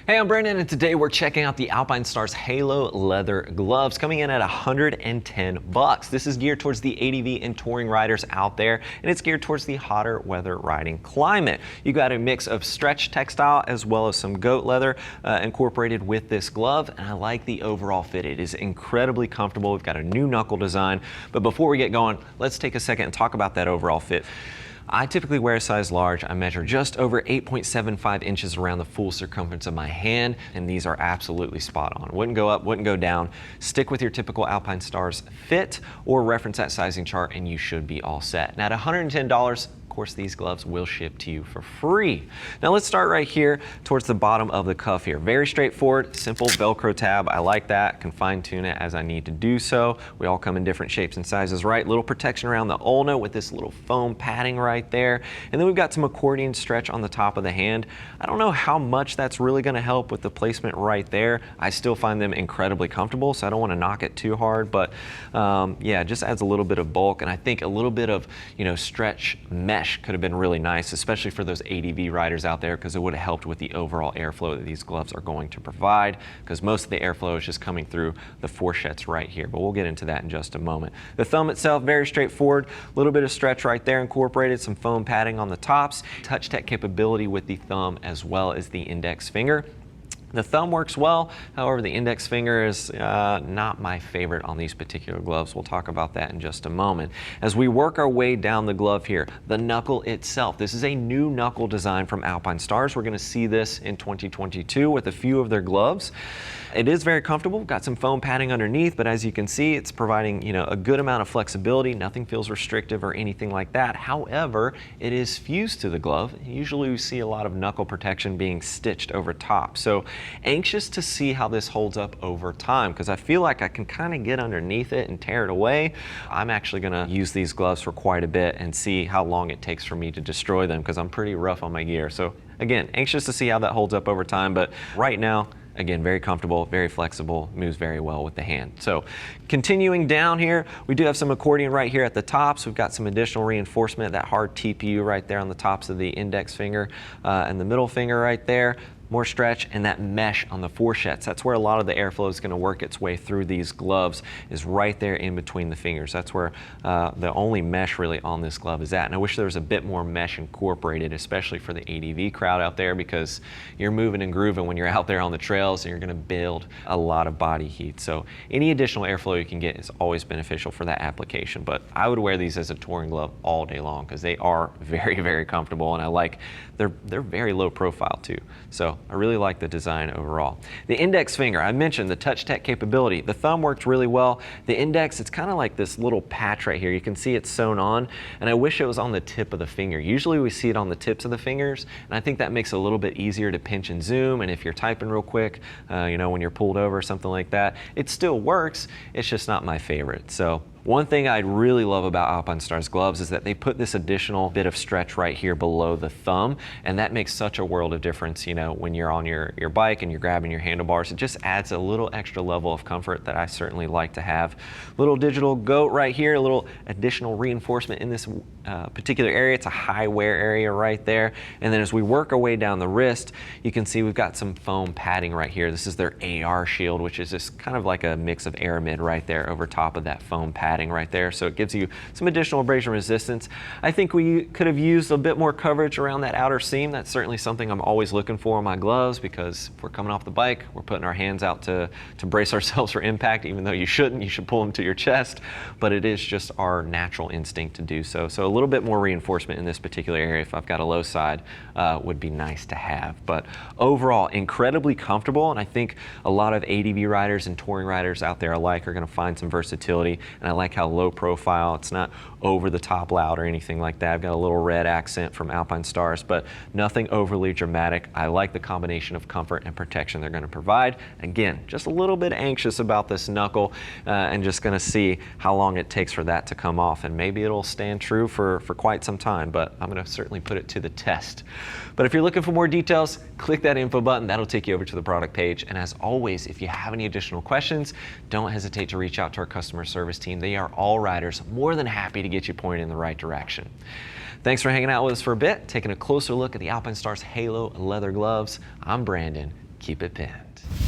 Hey, I'm Brandon, and today we're checking out the Alpinestars Halo leather gloves, coming in at $110. This is geared towards the ADV and touring riders out there, and it's geared towards the hotter weather riding climate. You got a mix of stretch textile as well as some goat leather incorporated with this glove, and I like the overall fit. It is incredibly comfortable. We've got a new knuckle design, but before we get going, let's take a second and talk about that overall fit. I typically wear a size large. I measure just over 8.75 inches around the full circumference of my hand, and these are absolutely spot on. Wouldn't go up, wouldn't go down. Stick with your typical Alpinestars fit or reference that sizing chart and you should be all set. Now at $110, of course, these gloves will ship to you for free. Now let's start right here towards the bottom of the cuff here. Very straightforward, simple Velcro tab. I like that. Can fine tune it as I need to do so. We all come in different shapes and sizes, right? Little protection around the ulna with this little foam padding right there. And then we've got some accordion stretch on the top of the hand. I don't know how much that's really gonna help with the placement right there. I still find them incredibly comfortable, so I don't wanna knock it too hard, but yeah, it just adds a little bit of bulk, and I think a little bit of, stretch mesh could have been really nice, especially for those ADV riders out there, because it would have helped with the overall airflow that these gloves are going to provide, because most of the airflow is just coming through the fourchettes right here, but we'll get into that in just a moment. The thumb itself, very straightforward, a little bit of stretch right there incorporated, some foam padding on the tops, touch tech capability with the thumb as well as the index finger. The thumb works well, however the index finger is not my favorite on these particular gloves. We'll talk about that in just a moment. As we work our way down the glove here, the knuckle itself. This is a new knuckle design from Alpinestars. We're going to see this in 2022 with a few of their gloves. It is very comfortable, got some foam padding underneath, but as you can see, it's providing a good amount of flexibility. Nothing feels restrictive or anything like that. However, it is fused to the glove. Usually we see a lot of knuckle protection being stitched over top. So anxious to see how this holds up over time, because I feel like I can kind of get underneath it and tear it away. I'm actually going to use these gloves for quite a bit and see how long it takes for me to destroy them, because I'm pretty rough on my gear. So again, anxious to see how that holds up over time, but right now, again, very comfortable, very flexible, moves very well with the hand. So continuing down here, we do have some accordion right here at the tops. We've got some additional reinforcement, that hard TPU right there on the tops of the index finger and the middle finger right there. More stretch, and that mesh on the fourchettes. That's where a lot of the airflow is going to work its way through these gloves, is right there in between the fingers. That's where the only mesh really on this glove is at. And I wish there was a bit more mesh incorporated, especially for the ADV crowd out there, because you're moving and grooving when you're out there on the trails, and you're going to build a lot of body heat. So any additional airflow you can get is always beneficial for that application. But I would wear these as a touring glove all day long, because they are very, very comfortable, and I like they're very low profile too. So I really like the design overall. The index finger, I mentioned the touch tech capability. The thumb worked really well. The index, it's kind of like this little patch right here. You can see it's sewn on, and I wish it was on the tip of the finger. Usually we see it on the tips of the fingers, and I think that makes it a little bit easier to pinch and zoom, and if you're typing real quick, when you're pulled over or something like that, it still works. It's just not my favorite. So one thing I really love about Alpinestars gloves is that they put this additional bit of stretch right here below the thumb, and that makes such a world of difference, when you're on your bike and you're grabbing your handlebars. It just adds a little extra level of comfort that I certainly like to have. Little digital goat right here, a little additional reinforcement in this particular area. It's a high wear area right there. And then as we work our way down the wrist, you can see we've got some foam padding right here. This is their AR shield, which is just kind of like a mix of aramid right there over top of that foam padding right there, so it gives you some additional abrasion resistance. I think we could have used a bit more coverage around that outer seam. That's certainly something I'm always looking for on my gloves, because if we're coming off the bike, we're putting our hands out to brace ourselves for impact, even though you shouldn't. You should pull them to your chest, but it is just our natural instinct to do so. So a little bit more reinforcement in this particular area, if I've got a low side, would be nice to have. But overall, incredibly comfortable, and I think a lot of ADV riders and touring riders out there alike are going to find some versatility, and I like how low profile. It's not over the top loud or anything like that. I've got a little red accent from Alpinestars, but nothing overly dramatic. I like the combination of comfort and protection they're going to provide. Again, just a little bit anxious about this knuckle, and just going to see how long it takes for that to come off, and maybe it'll stand true for quite some time, but I'm going to certainly put it to the test. But if you're looking for more details, click that info button. That'll take you over to the product page. And as always, if you have any additional questions, don't hesitate to reach out to our customer service team. They are all riders, more than happy to get you pointed in the right direction. Thanks for hanging out with us for a bit, taking a closer look at the Alpinestars Halo leather gloves. I'm Brandon. keep it pinned.